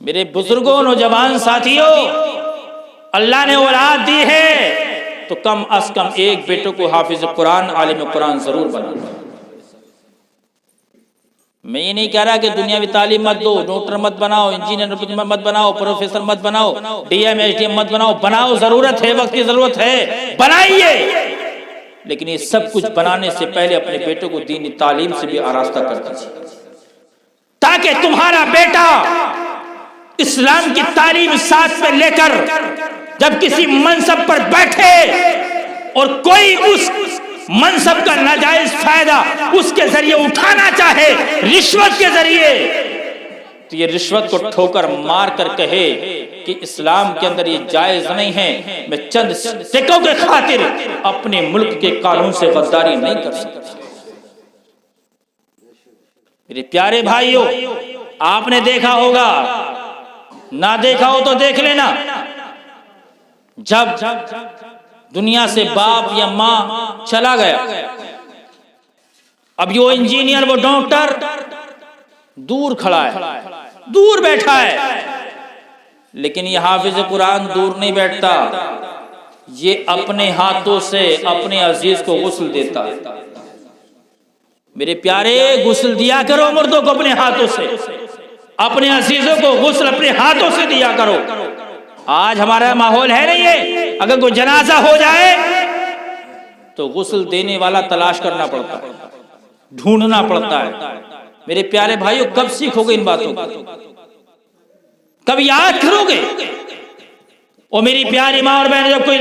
मेरे बुजुर्गों, नौजवान साथियों, अल्लाह ने औलाद दी है तो कम अज कम एक बेटे को हाफिज कुरान, आलिम कुरान जरूर बनाना। मैं ये नहीं कह रहा कि दुनियावी तालीम मत दो, डॉक्टर मत बनाओ, इंजीनियर मत बनाओ, प्रोफेसर मत बनाओ, डीएम एचडीएम मत बनाओ। बनाओ, जरूरत है, वक्त की जरूरत है, बनाइए। लेकिन ये सब कुछ बनाने से पहले अपने बेटों को दीनी तालीम से भी आरास्ता कर दीजिए, ताकि तुम्हारा बेटा इस्लाम की तालीम साथ में लेकर जब किसी मनसब पर बैठे और कोई उस मनसब का नाजायज फायदा उसके जरिए उठाना चाहे, रिश्वत के जरिए, तो ये रिश्वत को ठोकर मार कर कहे कि इस्लाम के अंदर ये जायज नहीं है, मैं चंद सिक्कों के खातिर अपने मुल्क के कानून से गद्दारी नहीं कर सकता। मेरे प्यारे भाइयों, आपने देखा होगा, ना देखा हो तो देख लेना, जब दुनिया से बाप या मां चला गया, अब वो इंजीनियर, वो डॉक्टर दूर खड़ा है, दूर बैठा है, लेकिन ये हाफिज कुरान दूर नहीं बैठता, ये अपने हाथों से अपने अजीज को गुस्ल देता है। मेरे प्यारे, गुस्ल दिया करो मुर्दों को अपने हाथों से, अपने अजीजों को गुस्ल अपने हाथों से दिया करो। आज हमारा माहौल है नहीं है, अगर कोई जनाजा हो जाए तो गुस्ल देने वाला तलाश करना पड़ता है, ढूंढना पड़ता है। मेरे प्यारे भाइयों, कब सीखोगे इन बातों को, कब याद करोगे? और मेरी प्यारी माँ और बहन, जब कोई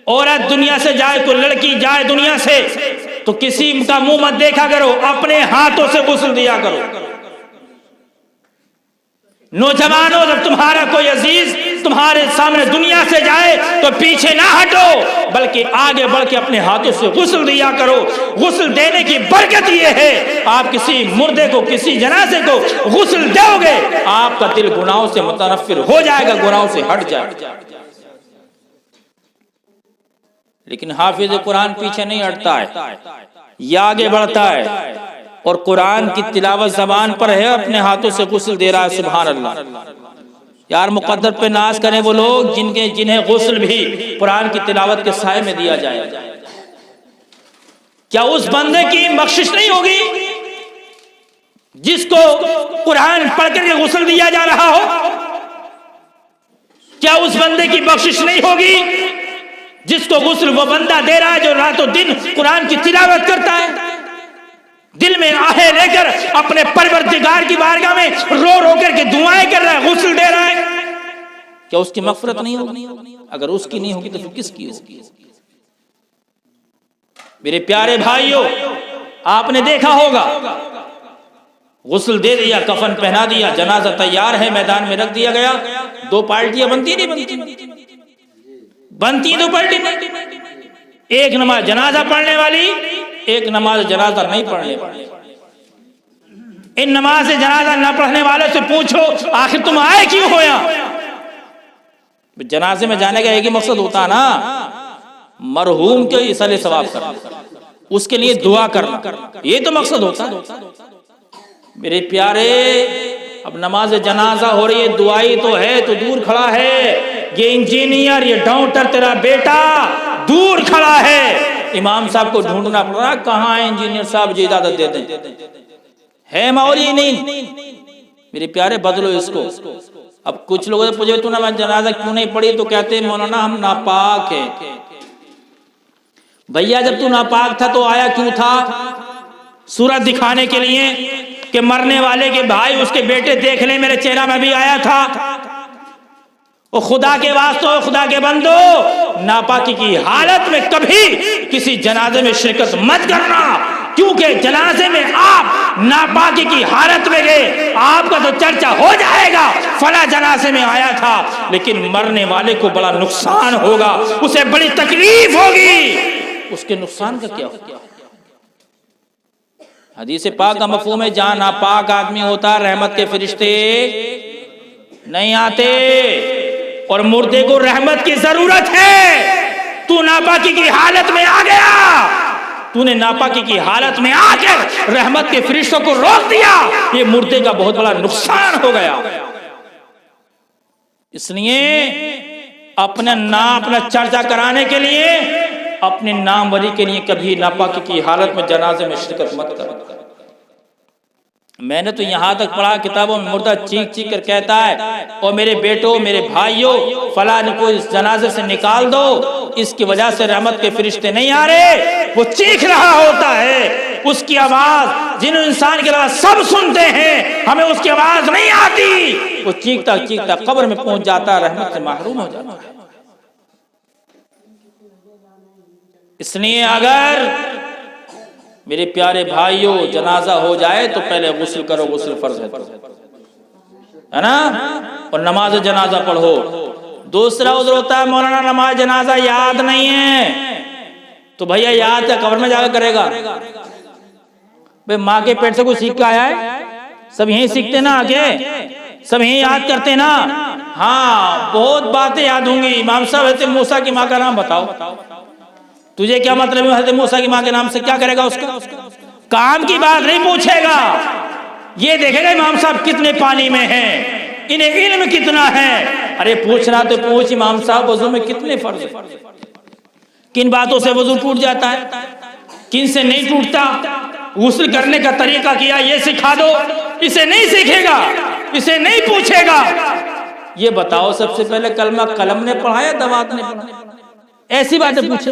औरत दुनिया से जाए, कोई लड़की जाए दुनिया से, तो किसी का मुंह मत देखा करो, अपने हाथों से गुस्ल दिया करो। नौजवानों, जब तुम्हारा कोई अजीज तुम्हारे सामने दुनिया से जाए तो पीछे ना हटो, बल्कि आगे बढ़ के अपने हाथों से गुस्ल दिया करो। गुस्ल देने की बरकत ये है, आप किसी मुर्दे को, किसी जनाजे को गुस्ल दोगे, आपका दिल गुनाहों से मुतनफ्फिर हो जाएगा, गुनाहों से हट जाएगा। लेकिन हाफिज कुरान पीछे नहीं हटता है, ये आगे बढ़ता है और कुरान की तिलावत जबान पर है, अपने हाथों से गुस्ल दे रहा है। सुभान अल्लाह। यार, मुकद्दर पे नाज करें वो लोग जिन्हें गुस्ल भी कुरान की तिलावत के साए में दिया जाए। क्या उस बंदे की बख्शिश नहीं होगी जिसको कुरान पढ़ करके गुस्ल दिया जा रहा हो? क्या उस बंदे की बख्शिश नहीं होगी जिसको गुस्ल वो बंदा दे रहा है जो रातों दिन कुरान की तिलावत करता है, दिल में आहें लेकर अपने परवरदिगार की बारगाह में रो रो करके दुआएं कर रहा है, गुस्ल दे रहा है? क्या उसकी मग़फ़िरत नहीं होगी? अगर उसकी नहीं होगी तो फिर किसकी होगी? मेरे प्यारे भाइयों, आपने देखा होगा, गुस्ल दे दिया, कफन पहना दिया, जनाजा तैयार है, मैदान में रख दिया गया, दो पार्टियां बनती नहीं बनती दो पार्टी, एक नमाज जनाजा पढ़ने वाली, एक नमाज जनाजा नहीं पढ़ने वाली। इन नमाज जनाजा न पढ़ने वाले से पूछो, आखिर तुम आए क्यों हो यहाँ? जनाजे में जाने का एक ही मकसद होता ना, मरहूम के इसाले सवाब करना, उसके लिए दुआ करना, ये तो मकसद होता है। मेरे प्यारे, अब नमाज जनाजा हो रही है, दुआई तो है, तो दूर खड़ा है। ये इंजीनियर, ये डॉक्टर, तेरा बेटा दूर खड़ा है, इमाम साहब को ढूंढना पड़ रहा, कहाँ है इंजीनियर साहब जी, इजाजत दे दें, है मौलवी नहीं। मेरे प्यारे, बदलो इसको। अब कुछ लोगों से पूछे तू नमाज जनाजा क्यों नहीं पढ़ी, तो कहते हैं मौलाना हम नापाक हैं। भैया, जब तू नापाक था तो आया क्यों था? सूरत दिखाने के लिए कि मरने वाले के भाई, उसके बेटे देख ले, मेरे चेहरा में भी आया था। और खुदा के वास्ते, खुदा के बंदो, नापाकी की हालत में कभी किसी जनाजे में शिरकत मत करना, क्योंकि जनाजे में आप नापाकी की हालत में गए, आपका तो चर्चा हो जाएगा, फला जनाजे में आया था, लेकिन मरने वाले को बड़ा नुकसान होगा, उसे बड़ी तकलीफ होगी। उसके नुकसान का क्या होगा? हदीस पाक का मफहूम है, जहां नापाक आदमी होता, रहमत के फरिश्ते नहीं आते, और मुर्दे को रहमत की जरूरत है। तू नापाकी की हालत में आ गया, तूने नापाकी की हालत में आकर रहमत के फरिश्तों को रोक दिया, ये मुर्दे का बहुत बड़ा नुकसान हो गया। इसलिए अपना चर्चा कराने के लिए, अपने नामवरी के लिए कभी नापाकी की हालत में जनाजे में शिरकत मत करो। मैंने तो यहाँ तक पढ़ा किताबों में, मुर्दा चीख चीख कर कहता है, और मेरे बेटों, मेरे भाइयों, फलां को इस जनाजे से निकाल दो, इसकी वजह से रहमत के फरिश्ते नहीं आ रहे। वो चीख रहा होता है, उसकी आवाज जिन इंसान के अलावा सब सुनते हैं, हमें उसकी आवाज नहीं आती। वो चीखता चीखता कब्र में पहुंच जाता, रहमत से महरूम हो जाता है। इसलिए अगर मेरे प्यारे भाइयों जनाजा हो जाए तो पहले गुस्ल करो, गुस्ल फर्ज है ना, और नमाज जनाजा पढ़ो। दूसरा उधर होता है, मौलाना नमाज जनाजा याद नहीं है, तो भैया याद है कब्र में जाकर करेगा। भाई माँ के पेट से कुछ सीख के आया है, सब यही सीखते ना, आगे सब यही याद करते ना। हाँ, बहुत बातें याद होंगी। इमाम साहब हज़रत मूसा की माँ का नाम बताओ, तुझे क्या मतलब है हज़रत मूसा की माँ के नाम से, क्या करेगा उसका? काम की बात नहीं पूछेगा, ये देखेगा इमाम साहब कितने पानी में हैं, इन्हें इल्म कितना है। अरे पूछना तो पूछ, इमाम साहब वजू में कितने फर्ज, किन बातों से वजू टूट जाता है, किन से नहीं टूटता, गुस्ल करने का तरीका किया ये सिखा दो। इसे नहीं सीखेगा, इसे नहीं पूछेगा। ये बताओ सबसे पहले कलमा कलम ने पढ़ाया, दवात ने पढ़ाया? ऐसी बातें पूछे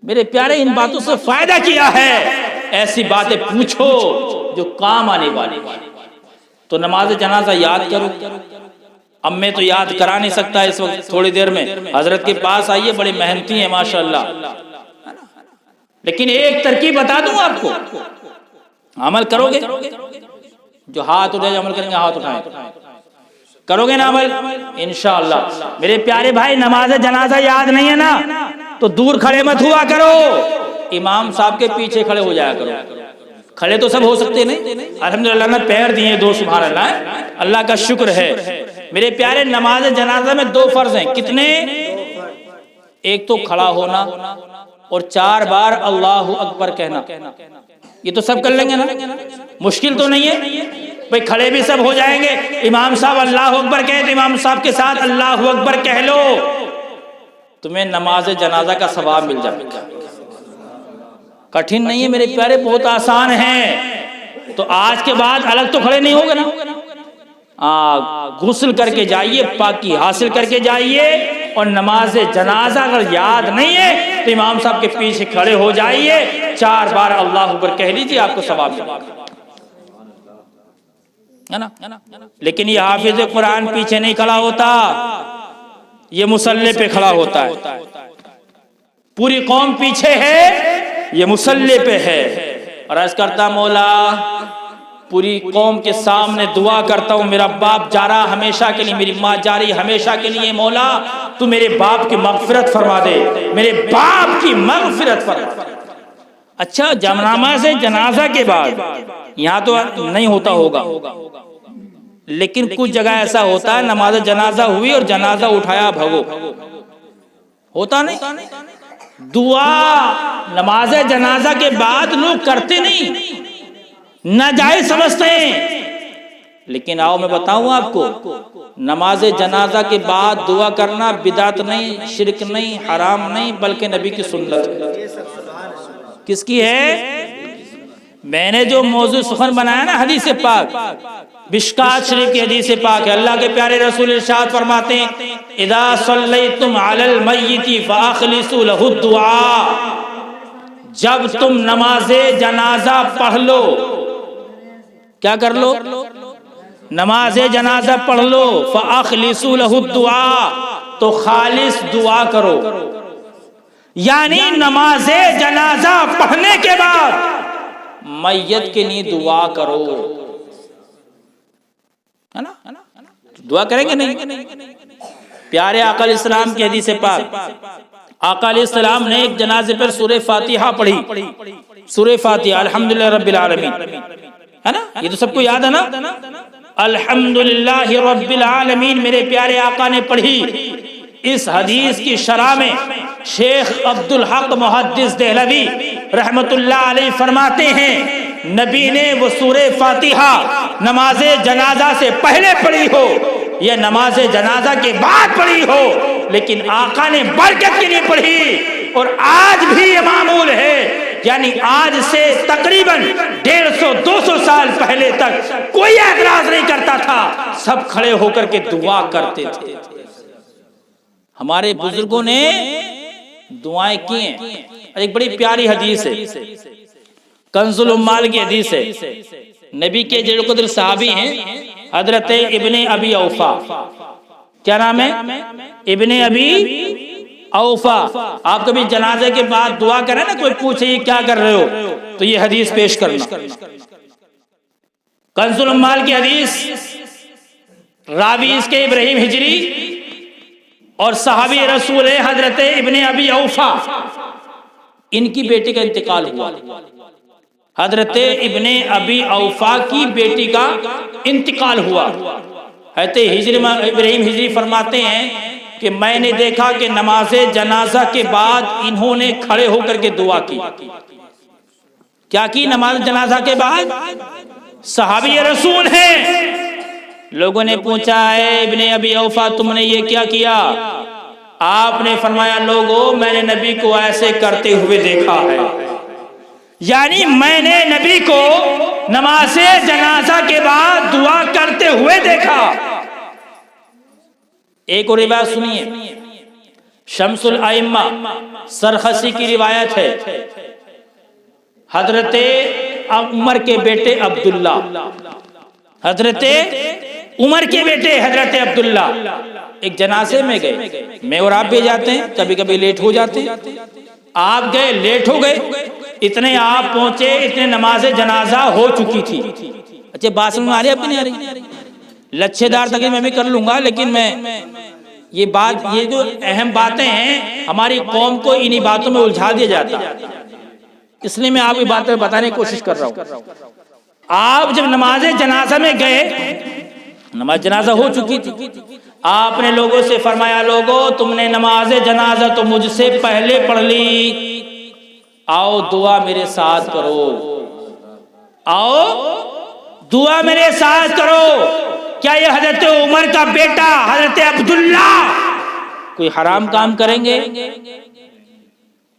मेरे प्यारे, इन बातों से फायदा किया है। ऐसी बातें पूछो जो काम आने वाली। तो नमाज जनाजा याद करो। अब मैं तो याद करा नहीं सकता इस वक्त, थोड़ी देर में हजरत के पास आइए, बड़ी मेहनती है माशाल्लाह, लेकिन एक तरकीब बता दूं आपको, अमल करोगे? जो हाथ उठाए अमल करेंगे, हाथ उठाएं, करोगे ना अमल इंशाअल्लाह। मेरे प्यारे भाई, नमाज जनाजा याद नहीं है ना, तो दूर खड़े मत हुआ करो, इमाम साहब के पीछे खड़े हो जाया करो। खड़े तो सब हो सकते नहीं, अल्हम्दुलिल्लाह ने पैर दिए दो, सुभान अल्लाह, अल्लाह का शुक्र है। मेरे प्यारे, नमाज जनाजा में दो फर्ज हैं। कितने? एक तो खड़ा होना और 4 बार अल्लाहु अकबर कहना। ये तो सब कर लेंगे ना, मुश्किल तो नहीं है भाई। खड़े भी सब हो जाएंगे, इमाम साहब अल्लाहु अकबर कहे तो इमाम साहब के साथ अल्लाहु अकबर कह लो, तुम्हें नमाज जनाजा का सवाब मिल जाएगा। कठिन नहीं है मेरे प्यारे, बहुत आसान है। तो आज के बाद अलग तो खड़े नहीं होगे ना, गुस्ल करके जाइए, पाकी हासिल करके जाइए, और नमाज जनाजा अगर याद नहीं है तो इमाम साहब के पीछे खड़े हो जाइए, 4 बार अल्लाहु अकबर कह लीजिए, आपको सवाब मिलेगा, है ना। लेकिन ये हाफिज कुरान पीछे नहीं खड़ा होता, ये मुसल्ले पे खड़ा होता है। पूरी कौम पीछे है, ये मुसल्ले पे है, और अर्ज करता, मौला पूरी कौम के सामने दुआ करता हूँ, मेरा बाप जा रहा हमेशा के लिए, मेरी माँ जा रही हमेशा के लिए, मौला तू मेरे बाप की मगफिरत फरमा दे, मेरे बाप की मगफिरत फरमा। अच्छा, जमनामा से जनाजा के बाद यहाँ तो नहीं होता होगा, लेकिन कुछ जगह ऐसा होता है, नमाज जनाजा हुई और जनाजा उठाया भगो, होता नहीं। दुआ नमाज जनाजा के बाद लोग करते नहीं, नाजायज समझते हैं। लेकिन आओ मैं बताऊं आपको, नमाज जनाजा के बाद दुआ करना बिदात नहीं, शिरक नहीं, हराम नहीं, बल्कि नबी की सुन्नत है। किसकी है? मैंने जो मौजू सुखन बनाया ना, हदीस पाक, बिशकात शरीफ की हदीस पाक है। अल्लाह के प्यारे रसूल इरशाद फरमाते हैं, इदा सल्लैतुम अलल मय्यिति फअखलिसू लहु दुआ, जब तुम नमाजे जनाजा पढ़ लो, क्या कर लो? नमाजे जनाजा पढ़ लो, फअखलिसू लहु दुआ, तो खालिस दुआ करो। यानी नमाजे जनाजा पढ़ने के बाद मैयत के लिए दुआ करो, है ना? दुआ करेंगे नहीं? प्यारे आका इस्लाम की हदीस पाक, आका इस्लाम ने एक जनाजे पर सूरह फातिहा पढ़ी, सूरह फातिहा, अल्हम्दुलिल्लाह रब्बिल आलमीन, है ना? ये तो सबको याद है ना, अल्हम्दुलिल्लाह रब्बिल आलमीन मेरे प्यारे आका ने पढ़ी। इस हदीस की शरह में शेख अब्दुल हक मुहद्दिस देहलवी रहमतुल्लाह अलैहि फरमाते हैं, नबी ने वो सूरह फातिहा नमाजे जनाजा से पहले पढ़ी हो या नमाज जनाजा के बाद पढ़ी हो, लेकिन आका ने बरकत के लिए पढ़ी। और आज भी ये मामूल है, यानी आज से तकरीबन 150-200 साल पहले तक कोई एतराज नहीं करता था, सब खड़े होकर के दुआ करते थे। हमारे बुजुर्गों ने दुआएं की हैं। एक बड़ी प्यारी हदीस है, कंजुल उम्माल की हदीस है। नबी के जलील क़द्र सहाबी हैं हजरत इब्ने अबी औफा। क्या नाम है? इब्ने अबी औफा। आप कभी जनाजे के बाद दुआ करें ना, कोई पूछे ये क्या कर रहे हो, तो ये हदीस पेश करना। कंजुल उम्माल की हदीस, रावी इसके इब्राहिम हिजरी और सहाबी रसूल है हजरत इब्ने अबी औफा। इनकी बेटी का इंतकाल हुआ। हजरत इब्ने अबी औफा की बेटी का इंतकाल हुआ। इब्राहिम हिजरी फरमाते हैं कि मैंने देखा कि नमाजे जनाजा के बाद इन्होंने खड़े होकर के दुआ की। क्या की? नमाज जनाजा के बाद। सहाबी रसूल हैं। लोगों ने पूछा, है इब्ने अबी औफा तुमने ये क्या किया? आपने फरमाया, लोगों मैंने नबी को ऐसे करते हुए देखा है। यानी मैंने नबी को नमाज़े जनाजा के बाद दुआ करते हुए देखा। एक और रिवायत सुनिए, शम्सुल आइम्मा सरखसी की रिवायत है। हजरत उमर के बेटे अब्दुल्ला, हजरत उमर के बेटे हजरत अब्दुल्ला एक जनाजे में गए। मैं और आप भी जाते हैं, कभी कभी लेट हो जाते हैं। आप गए, लेट हो गए, इतने आप पहुंचे, इतने नमाज़े जनाजा हो चुकी थी। अच्छा बात समझ में आ रही है? अपनी आ रही? लच्छेदार तक मैं भी कर लूंगा, लेकिन मैं ये बात, ये जो अहम बातें हैं हमारी कौम को इन्हीं बातों में उलझा दिया जाता, इसलिए मैं आपकी बातें बताने की कोशिश कर रहा हूँ। आप जब नमाज़े जनाजा में गए, नमाज जनाजा हो चुकी थी, आपने लोगों से फरमाया, लोगों तुमने नमाज जनाजा तो मुझसे पहले पढ़ ली, आओ दुआ मेरे साथ करो, आओ दुआ मेरे साथ करो। क्या ये हजरत उमर का बेटा हजरत अब्दुल्ला कोई हराम काम करेंगे?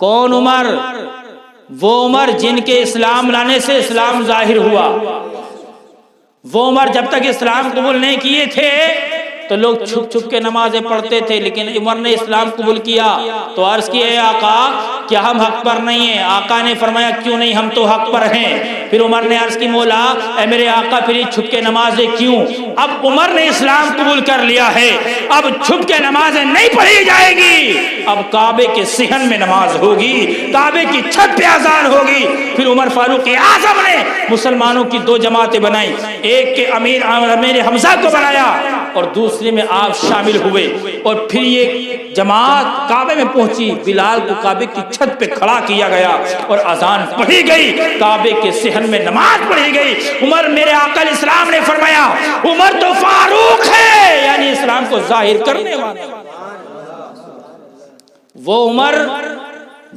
कौन उमर? वो उमर जिनके इस्लाम लाने से इस्लाम जाहिर हुआ। वो उमर जब तक इस्लाम कबूल नहीं किए थे तो लोग छुप छुप के नमाजें पढ़ते थे, लेकिन उमर ने इस्लाम कबूल किया तो अर्ज किए, आका क्या हम हक पर नहीं है? आका ने फरमाया, क्यों नहीं, हम तो हक पर हैं। फिर उमर ने अर्ज की, मौला ऐ मेरे आका फिर छुप के नमाजें क्यों? अब उमर ने इस्लाम कबूल कर लिया है, अब छुप के नमाजें नहीं पढ़ी जाएगी, अब काबे के सिहन में नमाज होगी, काबे की छत पे अजान होगी। फिर उमर फारूक आजम ने मुसलमानों की 2 जमातें बनाई, एक के अमीर हमजा को बनाया और दूसरे में आप शामिल हुए। और फिर ये जमात काबे में पहुंची, बिलाल को काबे की छत पे खड़ा किया गया और अजान पढ़ी गई, काबे के सिहन में नमाज पढ़ी गई। उमर, मेरे आका इस्लाम ने फरमाया, उमर तो फारूक है, यानी इस्लाम को जाहिर करने वाला। वो उमर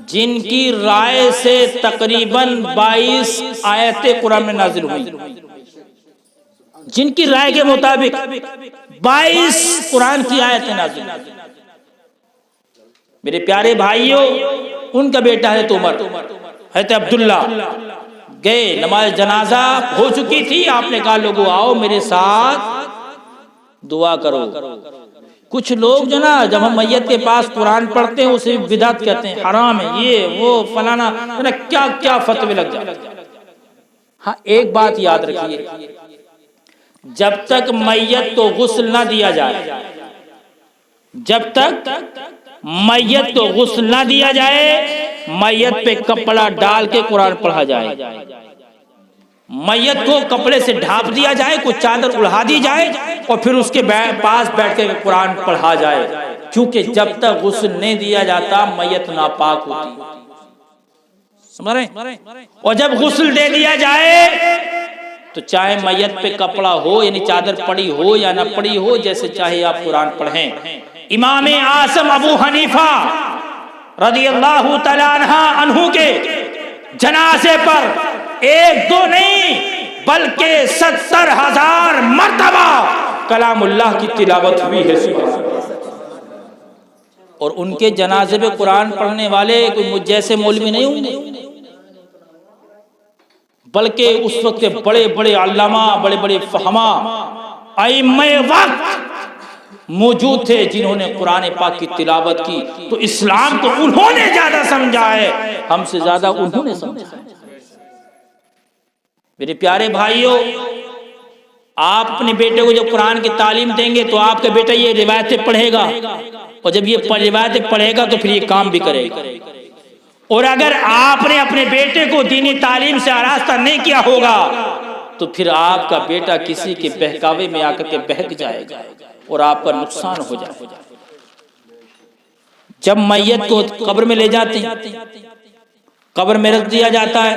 जिनकी राय से तकरीबन 22 आयतें कुरान में नाजिल हुई, जिनकी राय के मुताबिक 22 कुरान की आयतें नाज़िल। मेरे प्यारे भाइयों, उनका बेटा है तो उमर, है तो अब्दुल्ला। गए, नमाज जनाजा हो चुकी थी, आपने कहा लोगों आओ मेरे साथ दुआ करो। कुछ लोग जो ना, जब हम मैयत के पास कुरान पढ़ते हैं उसे बिदअत कहते हैं, हराम है, ये वो फलाना, क्या क्या फतवे लग जाते। हाँ एक बात याद रखिए, जब तक मैयत को गुस्ल ना दिया जाए, जब तक मैयत को गुस्ल ना दिया जाए, मैयत पे कपड़ा डाल के कुरान पढ़ा जाए, मैयत को कपड़े से ढांप दिया जाए, कुछ चादर उड़ा दी जाए और फिर उसके पास बैठ के कुरान पढ़ा जाए, क्योंकि जब तक गुस्ल नहीं दिया जाता मैयत नापाक होती। समझ रहे? और जब गुस्ल दे दिया जाए तो चाहे मैयत पे कपड़ा हो, यानी चादर पड़ी हो या ना पड़ी हो, जैसे चाहे आप कुरान पढ़ें। इमाम आसम अबू हनीफा रदियल्लाहु तआला अन्हु के जनाजे पर 1-2 नहीं बल्कि 70,000 मर्तबा कलामुल्लाह की तिलावत हुई है। और उनके जनाजे में कुरान पढ़ने वाले कोई मुझ जैसे मौलवी नहीं होंगे, बल्कि उस वक्त के बड़े बड़े अल्लामा, बड़े बड़े फहमा, आइम्मे वक्त मौजूद थे जिन्होंने कुरान पाक की तिलावत की। तो इस्लाम को उन्होंने ज्यादा समझा है, हमसे ज्यादा उन्होंने समझा। मेरे प्यारे भाइयों, आप अपने बेटे को जब कुरान की तालीम देंगे तो आपका बेटा ये रिवायतें पढ़ेगा, और जब ये रिवायतें पढ़ेगा तो फिर ये काम भी करेगा। और अगर आपने अपने बेटे को दीनी तालीम से आरास्ता नहीं किया होगा तो फिर आपका बेटा किसी के बहकावे में आकर के बहक जाएगा और आपका नुकसान हो जाएगा। जब मैयत को कब्र में ले जाते हैं, कब्र में रख दिया जाता है,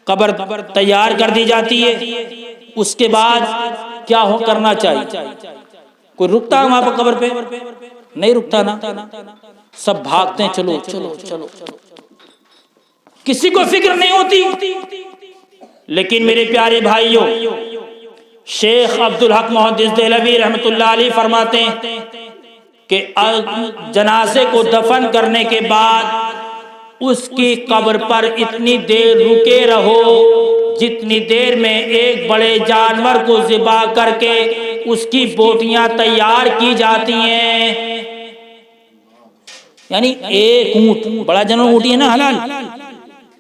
कब्र तैयार कर दी जाती है, उसके बाद क्या करना चाहिए? कोई रुकता है वहां पर कब्र पे? नहीं रुकता ना, सब भागते हैं, चलो चलो चलो, किसी को फिक्र नहीं होती। लेकिन मेरे प्यारे भाइयों, शेख अब्दुल हक मुहद्दिस देहलवी रहमतुल्लाह अलैह फरमाते हैं कि जनाजे को दफन करने के बाद उसकी कब्र पर इतनी देर रुके रहो जितनी देर में एक बड़े जानवर को ज़िबा करके उसकी बोटियां तैयार की जाती हैं। यानी एक ऊंट, बड़ा जानवर ऊंट है ना हलाल,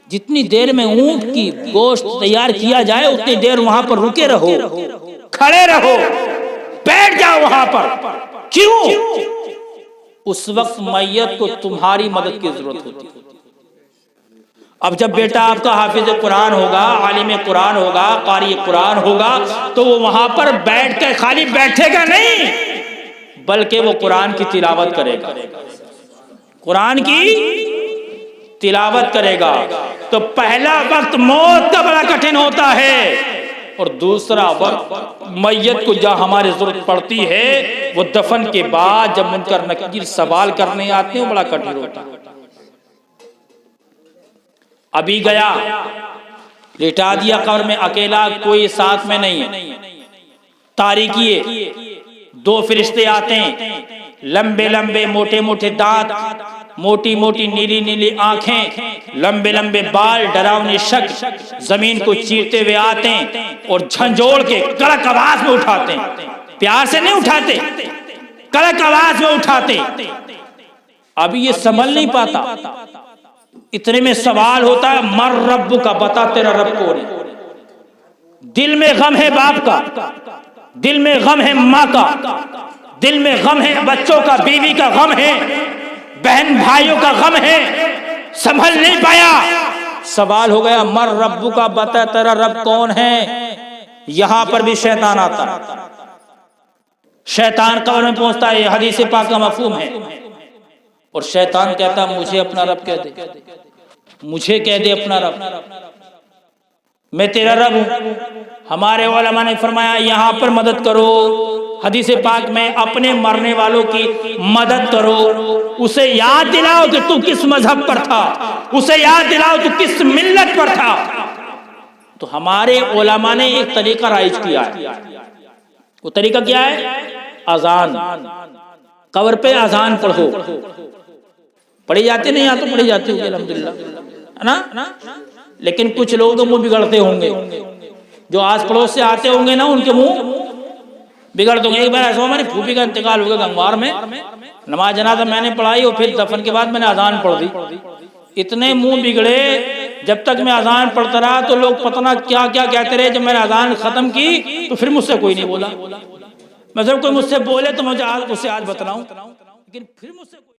जितनी देर में ऊंट की गोश्त तैयार किया जाए उतनी देर वहां पर रुके रहो, खड़े रहो, बैठ जाओ वहां पर। क्यों? उस वक्त मैयत को तुम्हारी मदद की जरूरत होती है। अब जब बेटा आपका हाफिज कुरान होगा, आलिम कुरान होगा, कारी कुरान होगा, तो वो वहां पर बैठ कर खाली बैठेगा नहीं, बल्कि वो कुरान की तिलावत करेगा, कुरान की तिलावत करेगा। तो पहला वक्त मौत का बड़ा कठिन होता है, और दूसरा वक्त मैयत को जहां हमारी जरूरत पड़ती है वो दफन के बाद जब मुनकर नकीर सवाल करने आते हैं वो बड़ा कठिन होता है। अभी गया, लिटा दिया कब्र में अकेला, कोई साथ में नहीं है, तारीकी है, दो फरिश्ते आते हैं, लंबे लंबे मोटे मोटे दांत, मोटी मोटी नीली नीली आंखें, लंबे लंबे बाल, डरावनी शक्ल, जमीन को चीरते हुए आते हैं और झंझोड़ के कड़क आवाज में उठाते हैं। प्यार से नहीं उठाते, कड़क आवाज में उठाते। अभी ये संभल नहीं पाता, इतने में सवाल होता है, मर रब्बु का, बता तेरा रब कौन है। दिल में गम है बाप का, दिल में गम है माँ का, दिल में गम है बच्चों का, बीवी का गम है, बहन भाइयों का गम है, संभल नहीं पाया। सवाल हो गया, मर रब्बु का, बता तेरा रब कौन है। यहां पर भी शैतान आता है, शैतान कब्र में पहुंचता है, हदीस पाक का मफहूम है। और शैतान कहता मुझे अपना रब कह दे, मुझे कह दे अपना रब, मैं तेरा रब हूं। हमारे उलमा ने फरमाया यहां पर मदद करो, हदीस पाक में अपने मरने वालों की मदद करो, उसे याद दिलाओ कि तू किस मजहब पर था, उसे याद दिलाओ तू किस मिल्लत पर था। तो हमारे उलमा ने एक तरीका राइज किया है, वो तरीका क्या है? अजान, कब्र पे अजान पढ़ो। पढ़े जाते नहीं, यहाँ तो पढ़े जाते होंगे अल्हम्दुलिल्लाह, है ना। लेकिन कुछ लोग तो मुंह बिगड़ते होंगे, जो आस पड़ोस से आते होंगे ना, उनके मुंह बिगड़ दोगे। एक बार ऐसा हुआ, मेरी फूफी का इंतकाल हो गया गंगवार में, नमाज जनाजा मैंने पढ़ाई और फिर दफन के बाद मैंने अजान पढ़ दी। इतने मुंह बिगड़े, जब तक मैं अजान पढ़ता रहा तो लोग पता ना क्या क्या कहते रहे। जब मैंने अजान खत्म की तो फिर मुझसे कोई नहीं बोला। मतलब कोई मुझसे बोले तो मुझे उससे आज बतलाऊं, लेकिन फिर मुझसे